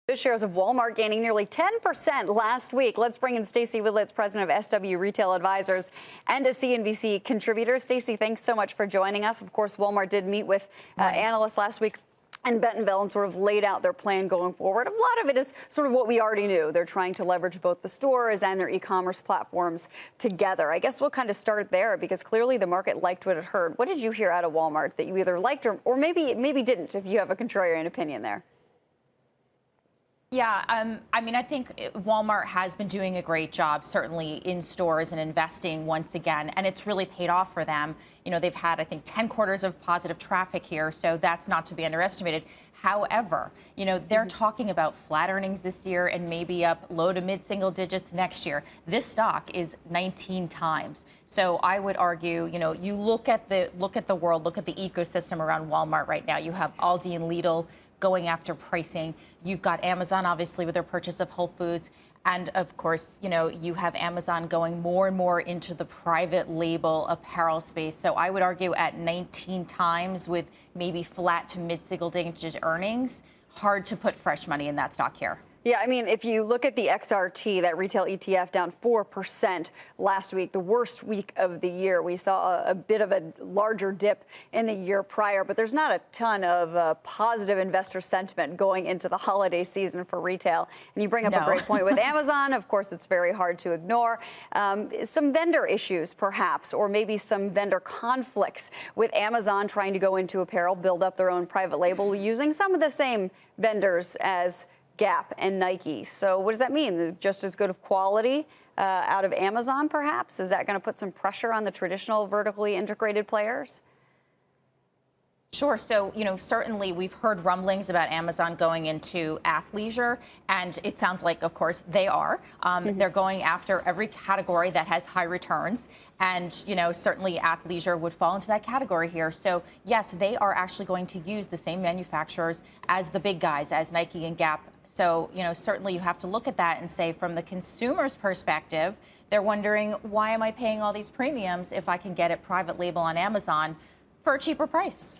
The shares of Walmart gaining nearly 10% last week. Let's bring in Stacey Willetts, president of SW Retail Advisors and a CNBC contributor. Stacey, thanks so much for joining us. Of course, Walmart did meet with analysts last week and Bentonville and sort of laid out their plan going forward. A lot of it is sort of what we already knew. They're trying to leverage both the stores and their e-commerce platforms together. I guess we'll kind of start there because clearly the market liked what it heard. What did you hear out of Walmart that you either liked or maybe didn't, if you have a contrarian opinion there? Yeah, I mean, I think Walmart has been doing a great job, certainly in stores and investing once again, and it's really paid off for them. You know, they've had, I think, 10 quarters of positive traffic here, so that's not to be underestimated. However, you know, they're talking about flat earnings this year and maybe up low to mid single digits next year. This stock is 19 times. So I would argue, you know, you look at the world, look at the ecosystem around Walmart right now. You have Aldi and Lidl going after pricing. You've got Amazon, obviously, with their purchase of Whole Foods. And of course, you know, you have Amazon going more and more into the private label apparel space. So I would argue at 19 times with maybe flat to mid-single digit earnings, hard to put fresh money in that stock here. Yeah, I mean, if you look at the XRT, that retail ETF down 4% last week, the worst week of the year. We saw a bit of a larger dip in the year prior, but there's not a ton of positive investor sentiment going into the holiday season for retail. And you bring up a great point with Amazon. Of course, it's very hard to ignore. Some vendor issues, perhaps, or maybe some vendor conflicts with Amazon trying to go into apparel, build up their own private label using some of the same vendors as Gap and Nike. So what does that mean? Just as good of quality out of Amazon, perhaps? Is that going to put some pressure on the traditional vertically integrated players? Sure. So, you know, certainly we've heard rumblings about Amazon going into athleisure, and it sounds like, of course, they are. They're going after every category that has high returns. And, you know, certainly athleisure would fall into that category here. So, yes, they are actually going to use the same manufacturers as the big guys, as Nike and Gap. So, you know, certainly you have to look at that and say, from the consumer's perspective, they're wondering, why am I paying all these premiums if I can get it private label on Amazon for a cheaper price?